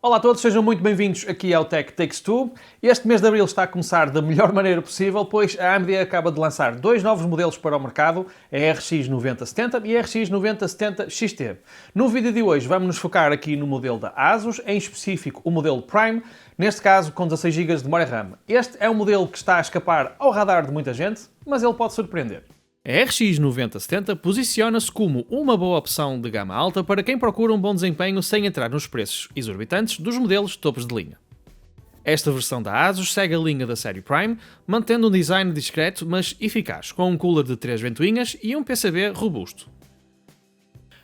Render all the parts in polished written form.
Olá a todos, sejam muito bem-vindos aqui ao Tech Takes Two. Este mês de Abril está a começar da melhor maneira possível, pois a AMD acaba de lançar dois novos modelos para o mercado, a RX 9070 e a RX 9070 XT. No vídeo de hoje vamos nos focar aqui no modelo da ASUS, em específico o modelo Prime, neste caso com 16 GB de memória RAM. Este é um modelo que está a escapar ao radar de muita gente, mas ele pode surpreender. A RX 9070 posiciona-se como uma boa opção de gama alta para quem procura um bom desempenho sem entrar nos preços exorbitantes dos modelos topos de linha. Esta versão da ASUS segue a linha da série Prime, mantendo um design discreto mas eficaz, com um cooler de 3 ventoinhas e um PCB robusto.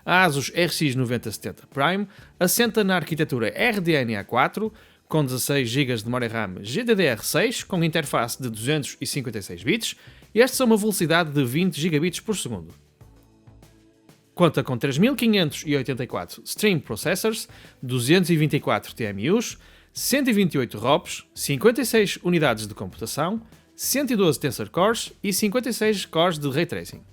A ASUS RX 9070 Prime assenta na arquitetura RDNA4, com 16 GB de memória RAM GDDR6 com interface de 256 bits e esta é uma velocidade de 20 GB por segundo. Conta com 3584 Stream Processors, 224 TMUs, 128 ROPs, 56 unidades de computação, 112 Tensor Cores e 56 cores de Ray Tracing.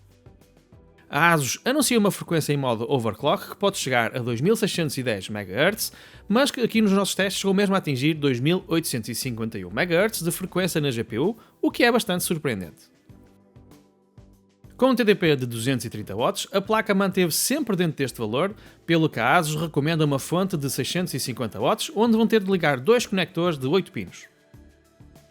A ASUS anuncia uma frequência em modo overclock que pode chegar a 2610 MHz, mas que aqui nos nossos testes chegou mesmo a atingir 2851 MHz de frequência na GPU, o que é bastante surpreendente. Com um TDP de 230 watts, a placa manteve sempre dentro deste valor, pelo que a ASUS recomenda uma fonte de 650 watts, onde vão ter de ligar dois conectores de 8 pinos.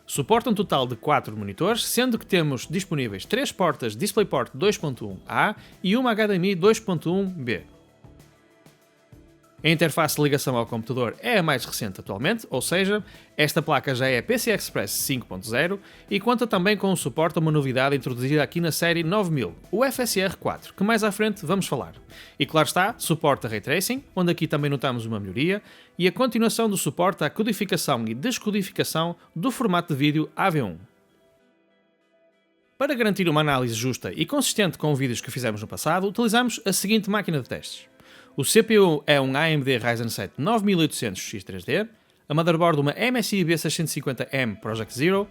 Suporta um total de 4 monitores, sendo que temos disponíveis 3 portas DisplayPort 2.1A e uma HDMI 2.1B. A interface de ligação ao computador é a mais recente atualmente, ou seja, esta placa já é PCI Express 5.0 e conta também com o suporte a uma novidade introduzida aqui na série 9000, o FSR4, que mais à frente vamos falar. E claro está, suporta Ray Tracing, onde aqui também notamos uma melhoria, e a continuação do suporte à codificação e descodificação do formato de vídeo AV1. Para garantir uma análise justa e consistente com os vídeos que fizemos no passado, utilizamos a seguinte máquina de testes. O CPU é um AMD Ryzen 7 9800X3D, a motherboard uma MSI B650M Project Zero,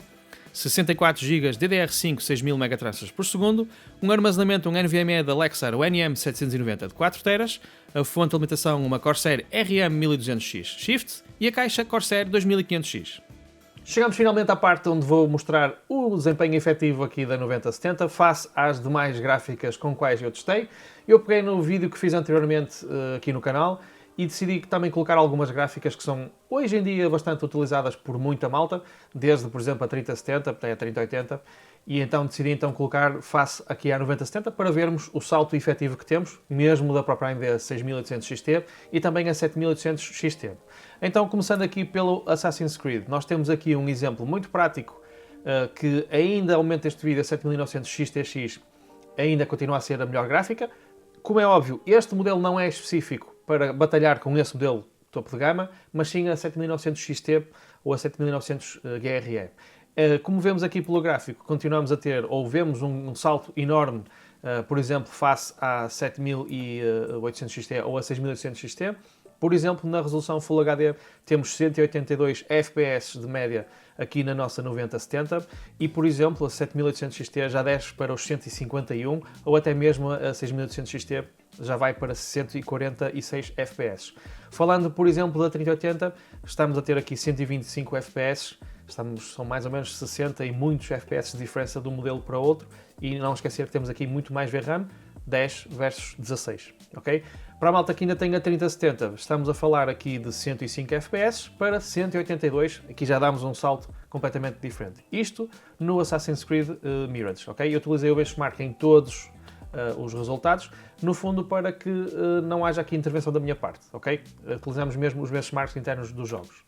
64 GB DDR5 6000 MT por segundo, um armazenamento NVMe da Lexar NM790 de 4 TB, a fonte de alimentação uma Corsair RM1200X Shift e a caixa Corsair 2500X. Chegamos finalmente à parte onde vou mostrar o desempenho efetivo aqui da 9070 face às demais gráficas com quais eu testei. Eu peguei no vídeo que fiz anteriormente aqui no canal e decidi também colocar algumas gráficas que são hoje em dia bastante utilizadas por muita malta, desde por exemplo a 3070 até a 3080, e então decidi colocar face aqui à 9070 para vermos o salto efetivo que temos, mesmo da própria AMD 6800 XT e também a 7800 XT. Então, começando aqui pelo Assassin's Creed, nós temos aqui um exemplo muito prático que ainda aumenta este vídeo a 7900 XTX, ainda continua a ser a melhor gráfica. Como é óbvio, este modelo não é específico para batalhar com esse modelo topo de gama, mas sim a 7900 XT ou a 7900 GRE. Como vemos aqui pelo gráfico, continuamos a ter, ou vemos um salto enorme, por exemplo, face à 7800 XT ou a 6800 XT. Por exemplo, na resolução Full HD temos 182 FPS de média aqui na nossa 9070 e, por exemplo, a 7800 XT já desce para os 151 ou até mesmo a 6800 XT já vai para 146 FPS. Falando, por exemplo, da 3080, estamos a ter aqui 125 FPS, são mais ou menos 60 e muitos FPS de diferença de um modelo para outro e não esquecer que temos aqui muito mais VRAM, 10 versus 16, ok? Para a malta que ainda tem a 3070, estamos a falar aqui de 105 FPS para 182, aqui já damos um salto completamente diferente. Isto no Assassin's Creed Mirage, ok? Eu utilizei o benchmark em todos os resultados, no fundo para que não haja aqui intervenção da minha parte, ok? Utilizamos mesmo os benchmarks internos dos jogos.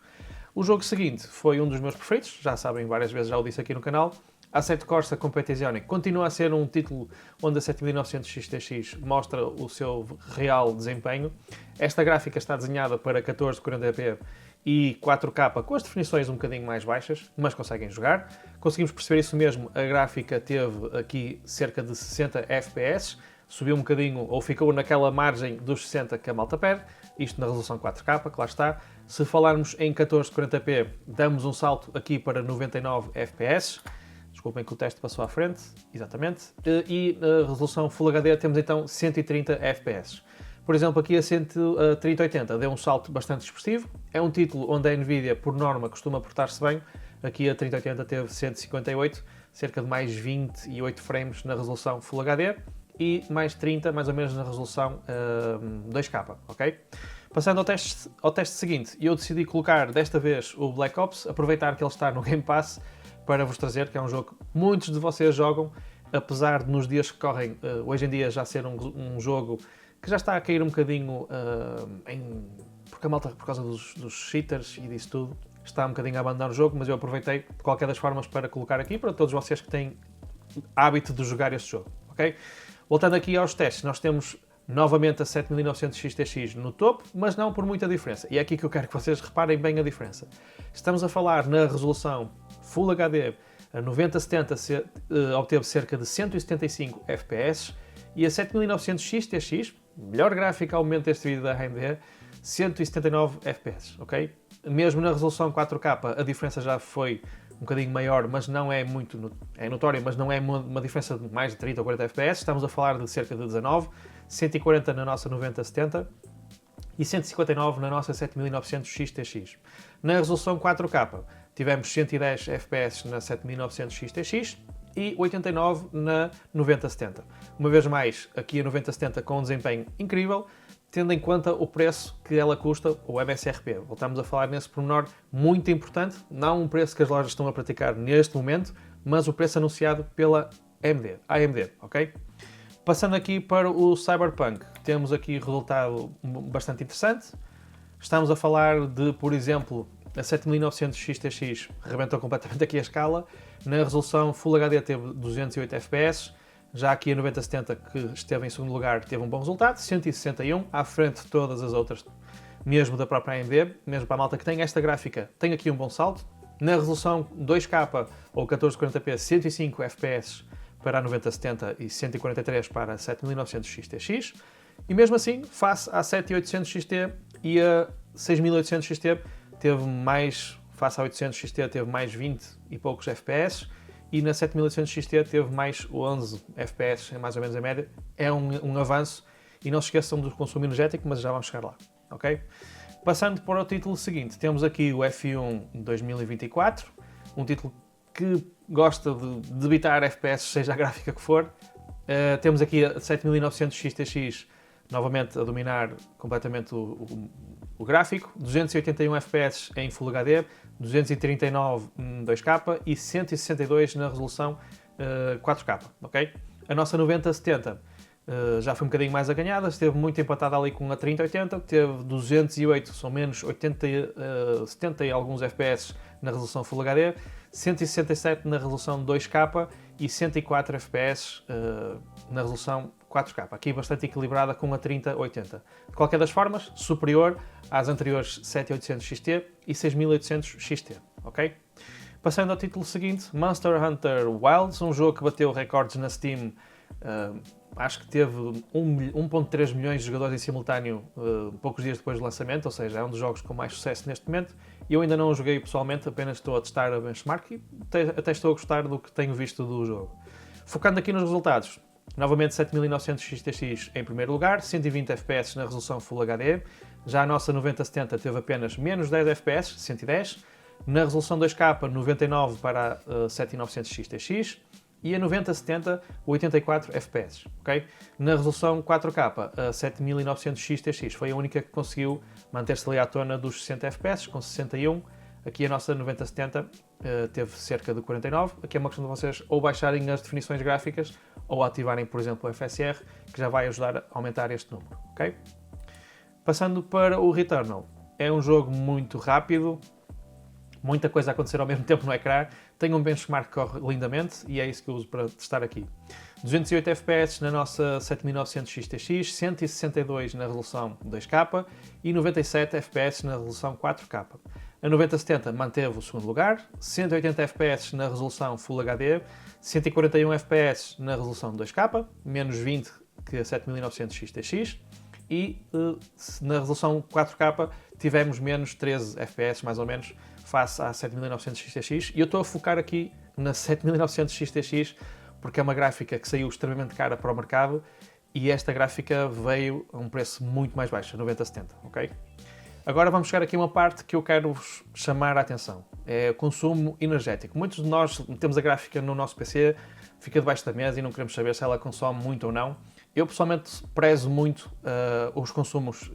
O jogo seguinte foi um dos meus preferidos, já sabem, várias vezes já o disse aqui no canal. Assetto Corsa Competizione continua a ser um título onde a 7900 XTX mostra o seu real desempenho. Esta gráfica está desenhada para 1440p e 4K com as definições um bocadinho mais baixas, mas conseguem jogar. Conseguimos perceber isso mesmo, a gráfica teve aqui cerca de 60 FPS, subiu um bocadinho ou ficou naquela margem dos 60 que a malta pede, isto na resolução 4K, claro está. Se falarmos em 1440p, damos um salto aqui para 99 FPS. Desculpem que o teste passou à frente, exatamente. E na resolução Full HD temos então 130 FPS. Por exemplo, aqui a 3080 deu um salto bastante expressivo. É um título onde a Nvidia, por norma, costuma portar-se bem. Aqui a 3080 teve 158, cerca de mais 28 frames na resolução Full HD e mais 30, mais ou menos, na resolução 2K, ok? Passando ao teste seguinte, eu decidi colocar desta vez o Black Ops, aproveitar que ele está no Game Pass para vos trazer, que é um jogo que muitos de vocês jogam, apesar de nos dias que correm, hoje em dia já ser um jogo que já está a cair um bocadinho porque a malta, por causa dos cheaters e disso tudo, está um bocadinho a abandonar o jogo, mas eu aproveitei de qualquer das formas para colocar aqui para todos vocês que têm hábito de jogar este jogo, ok? Voltando aqui aos testes, nós temos novamente a 7900 XTX no topo, mas não por muita diferença. E é aqui que eu quero que vocês reparem bem a diferença. Estamos a falar na resolução Full HD, a 9070 obteve cerca de 175 FPS e a 7900 XTX, melhor gráfica ao momento deste vídeo da AMD, 179 FPS, ok? Mesmo na resolução 4K a diferença já foi um bocadinho maior, mas não é muito, é notória, mas não é uma diferença de mais de 30 ou 40 FPS, estamos a falar de cerca de 19, 140 na nossa 9070 e 159 na nossa 7900 XTX. Na resolução 4K tivemos 110 FPS na 7900 XTX e 89 na 9070. Uma vez mais, aqui a 9070 com um desempenho incrível, tendo em conta o preço que ela custa, o MSRP. Voltamos a falar nesse pormenor muito importante, não um preço que as lojas estão a praticar neste momento, mas o preço anunciado pela AMD, ok? Passando aqui para o Cyberpunk, temos aqui resultado bastante interessante. Estamos a falar de, por exemplo, a 7900 XTX rebentou completamente aqui a escala. Na resolução Full HD teve 208 FPS. Já aqui a 9070, que esteve em segundo lugar, teve um bom resultado, 161, à frente de todas as outras, mesmo da própria AMD, mesmo para a malta que tem esta gráfica, tem aqui um bom salto. Na resolução 2K ou 1440p, 105 FPS para a 9070 e 143 para a 7900 XTX. E mesmo assim, face à 7800 XT e a 6800 XT, teve mais, face à 800 XT, teve mais 20 e poucos FPS. E na 7800 XT teve mais 11 FPS, mais ou menos a média. É um avanço. E não se esqueçam do consumo energético, mas já vamos chegar lá, ok? Passando para o título seguinte, temos aqui o F1 2024, um título que gosta de debitar FPS, seja a gráfica que for. Temos aqui a 7900 XTX, novamente a dominar completamente o gráfico, 281 FPS em Full HD, 239 em 2K e 162 na resolução 4K, ok? A nossa 9070 já foi um bocadinho mais aganhada, esteve muito empatada ali com a 3080, teve 208, são menos 70 e alguns FPS na resolução Full HD, 167 na resolução 2K e 104 FPS na resolução 4K. Aqui bastante equilibrada com a 3080. De qualquer das formas, superior às anteriores 7800 XT e 6800 XT, ok? Passando ao título seguinte, Monster Hunter Wilds, um jogo que bateu recordes na Steam, acho que teve 1.3 milhões de jogadores em simultâneo poucos dias depois do lançamento, ou seja, é um dos jogos com mais sucesso neste momento. E eu ainda não o joguei pessoalmente, apenas estou a testar a benchmark e até estou a gostar do que tenho visto do jogo. Focando aqui nos resultados, novamente 7900 XTX em primeiro lugar, 120 FPS na resolução Full HD. Já a nossa 9070 teve apenas menos 10 FPS, 110. Na resolução 2K, 99 para a 7900 XTX. E a 9070, 84 FPS, ok? Na resolução 4K, a 7900 XTX foi a única que conseguiu manter-se ali à tona dos 60 FPS, com 61. Aqui a nossa 9070 teve cerca de 49. Aqui é uma questão de vocês ou baixarem as definições gráficas ou ativarem, por exemplo, o FSR, que já vai ajudar a aumentar este número, ok? Passando para o Returnal. É um jogo muito rápido, muita coisa a acontecer ao mesmo tempo no ecrã, tem um benchmark que corre lindamente e é isso que eu uso para testar aqui. 208 FPS na nossa 7900 XTX, 162 na resolução 2K e 97 FPS na resolução 4K. A 9070 manteve o segundo lugar, 180 FPS na resolução Full HD, 141 FPS na resolução 2K, menos 20 que a 7900 XTX, e na resolução 4K tivemos menos 13 FPS, mais ou menos, face à 7900 XTX, e eu estou a focar aqui na 7900 XTX porque é uma gráfica que saiu extremamente cara para o mercado e esta gráfica veio a um preço muito mais baixo, 9070, ok? Agora vamos chegar aqui a uma parte que eu quero vos chamar a atenção. É o consumo energético. Muitos de nós temos a gráfica no nosso PC, fica debaixo da mesa e não queremos saber se ela consome muito ou não. Eu pessoalmente prezo muito os consumos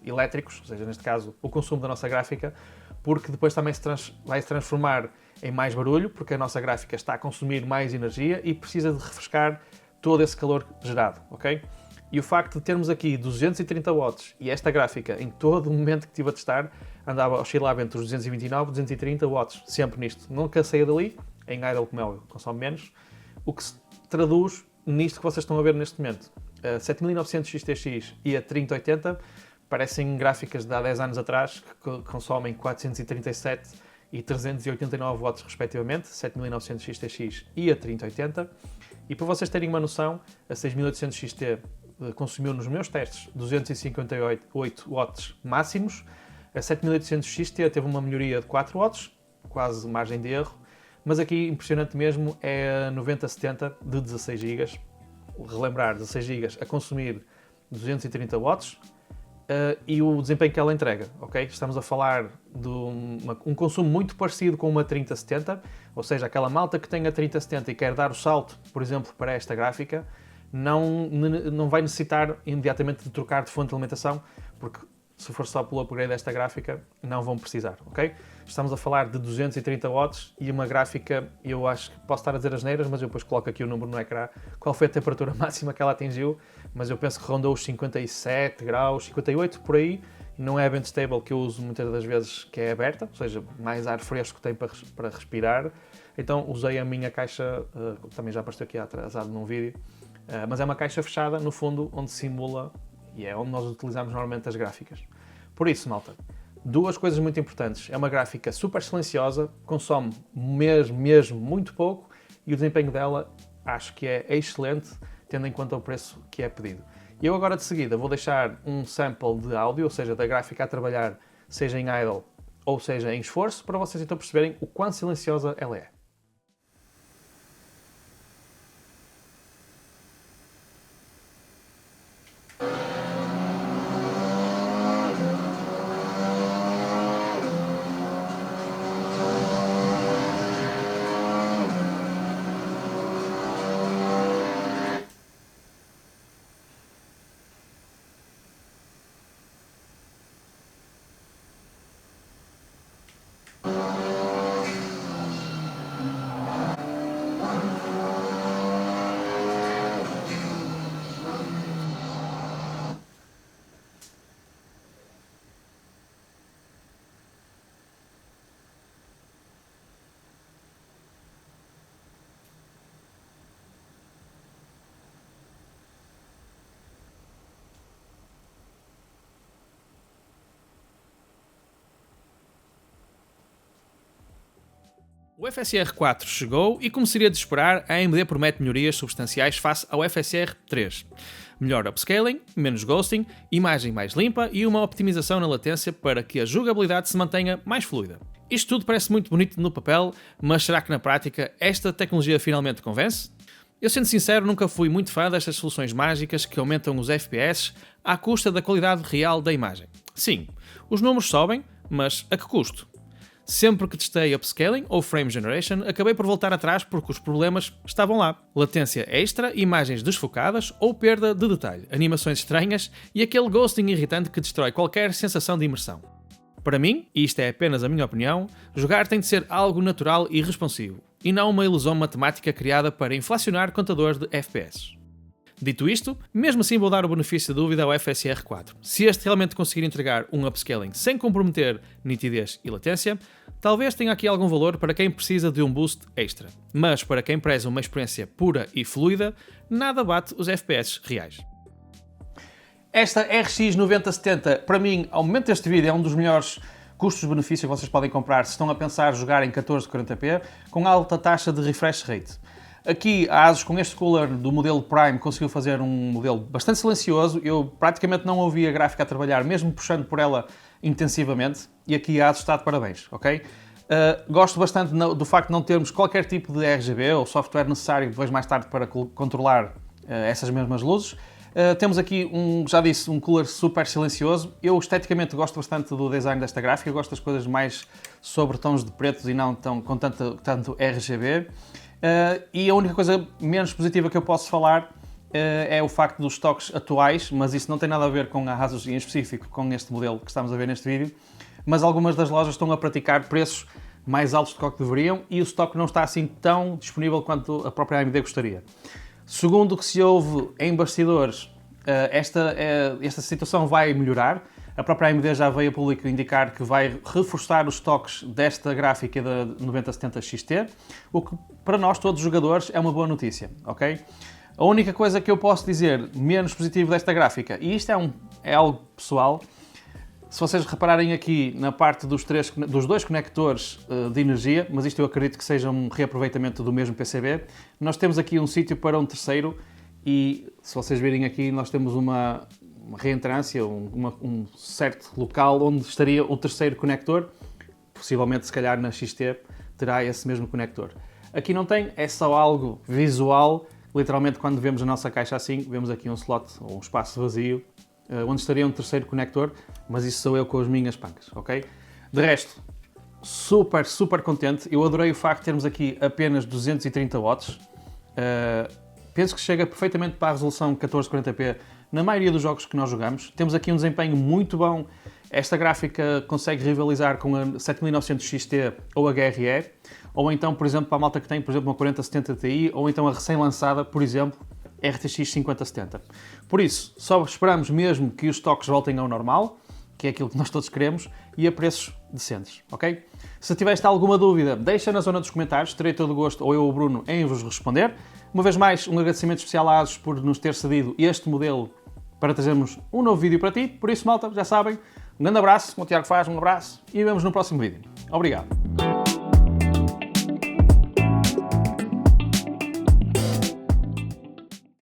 elétricos, ou seja, neste caso o consumo da nossa gráfica, porque depois também vai se transformar em mais barulho, porque a nossa gráfica está a consumir mais energia e precisa de refrescar todo esse calor gerado, ok? E o facto de termos aqui 230 watts e esta gráfica, em todo o momento que estive a testar, andava a oscilar entre os 229 e 230 watts, sempre nisto. Nunca saía dali, em idle como é óbvio, consome menos, o que se traduz nisto que vocês estão a ver neste momento. A 7900 XTX e a 3080 parecem gráficas de há 10 anos atrás, que consomem 437 e 389 watts respectivamente, 7900 XTX e a 3080. E para vocês terem uma noção, a 6800 XT consumiu nos meus testes 258 watts máximos, a 7800 XT teve uma melhoria de 4 watts, quase margem de erro, mas aqui impressionante mesmo é a 9070 de 16 GB, relembrar 16 GB a consumir 230 watts e o desempenho que ela entrega, ok? Estamos a falar de um consumo muito parecido com uma 3070, ou seja, aquela malta que tem a 3070 e quer dar o salto, por exemplo, para esta gráfica, não vai necessitar imediatamente de trocar de fonte de alimentação, porque se for só pelo upgrade desta gráfica, não vão precisar, ok? Estamos a falar de 230 watts e uma gráfica, eu acho que posso estar a dizer asneiras, mas eu depois coloco aqui o número no ecrã, qual foi a temperatura máxima que ela atingiu, mas eu penso que rondou os 57 graus, 58 por aí, não é a vent stable que eu uso muitas das vezes, que é aberta, ou seja, mais ar fresco tem para respirar, então usei a minha caixa, também já apareceu aqui atrasado num vídeo, mas é uma caixa fechada, no fundo, onde simula e é onde nós utilizamos normalmente as gráficas. Por isso, malta, duas coisas muito importantes. É uma gráfica super silenciosa, consome mesmo muito pouco e o desempenho dela acho que é excelente, tendo em conta o preço que é pedido. E eu agora de seguida vou deixar um sample de áudio, ou seja, da gráfica a trabalhar, seja em idle ou seja em esforço, para vocês então perceberem o quão silenciosa ela é. O FSR 4 chegou e, como seria de esperar, a AMD promete melhorias substanciais face ao FSR 3. Melhor upscaling, menos ghosting, imagem mais limpa e uma optimização na latência para que a jogabilidade se mantenha mais fluida. Isto tudo parece muito bonito no papel, mas será que na prática esta tecnologia finalmente convence? Eu, sendo sincero, nunca fui muito fã destas soluções mágicas que aumentam os FPS à custa da qualidade real da imagem. Sim, os números sobem, mas a que custo? Sempre que testei upscaling ou frame generation, acabei por voltar atrás porque os problemas estavam lá. Latência extra, imagens desfocadas ou perda de detalhe, animações estranhas e aquele ghosting irritante que destrói qualquer sensação de imersão. Para mim, e isto é apenas a minha opinião, jogar tem de ser algo natural e responsivo, e não uma ilusão matemática criada para inflacionar contadores de FPS. Dito isto, mesmo assim vou dar o benefício da dúvida ao FSR 4. Se este realmente conseguir entregar um upscaling sem comprometer nitidez e latência, talvez tenha aqui algum valor para quem precisa de um boost extra. Mas para quem preza uma experiência pura e fluida, nada bate os FPS reais. Esta RX 9070, para mim, ao momento deste vídeo, é um dos melhores custos-benefícios que vocês podem comprar se estão a pensar jogar em 1440p com alta taxa de refresh rate. Aqui a ASUS, com este cooler do modelo Prime, conseguiu fazer um modelo bastante silencioso. Eu praticamente não ouvi a gráfica a trabalhar, mesmo puxando por ela intensivamente. E aqui a ASUS está de parabéns, ok? Gosto bastante do facto de não termos qualquer tipo de RGB ou software necessário depois mais tarde para controlar essas mesmas luzes. Temos aqui, já disse, um cooler super silencioso. Eu esteticamente gosto bastante do design desta gráfica, gosto das coisas mais sobre tons de pretos e não com tanto RGB. E a única coisa menos positiva que eu posso falar é o facto dos estoques atuais, mas isso não tem nada a ver com a Asus em específico, com este modelo que estamos a ver neste vídeo, mas algumas das lojas estão a praticar preços mais altos do que deveriam e o estoque não está assim tão disponível quanto a própria AMD gostaria. Segundo o que se ouve em bastidores, esta situação vai melhorar. A própria AMD já veio a público indicar que vai reforçar os estoques desta gráfica da 9070 XT, o que para nós, todos os jogadores, é uma boa notícia, ok? A única coisa que eu posso dizer menos positivo desta gráfica, e isto é algo pessoal, se vocês repararem aqui na parte dos dois conectores de energia, mas isto eu acredito que seja um reaproveitamento do mesmo PCB, nós temos aqui um sítio para um terceiro e, se vocês virem aqui, nós temos uma reentrância, um certo local onde estaria o terceiro conector, possivelmente se calhar na XT terá esse mesmo conector. Aqui não tem, é só algo visual, literalmente quando vemos a nossa caixa assim, vemos aqui um slot ou um espaço vazio, onde estaria um terceiro conector, mas isso sou eu com as minhas pancas, ok? De resto, super contente. Eu adorei o facto de termos aqui apenas 230 watts. Penso que chega perfeitamente para a resolução 1440p na maioria dos jogos que nós jogamos. Temos aqui um desempenho muito bom. Esta gráfica consegue rivalizar com a 7900 XT ou a GRE, ou então, por exemplo, para a malta que tem, por exemplo, uma 4070 Ti, ou então a recém-lançada, por exemplo, RTX 5070. Por isso, só esperamos mesmo que os estoques voltem ao normal, que é aquilo que nós todos queremos, e a preços decentes, ok? Se tiveste alguma dúvida, deixa na zona dos comentários, terei todo o gosto, ou eu ou o Bruno, em vos responder. Uma vez mais, um agradecimento especial à Asus por nos ter cedido este modelo para trazermos um novo vídeo para ti. Por isso, malta, já sabem, um grande abraço, como o Tiago faz, um abraço, e vemos no próximo vídeo. Obrigado!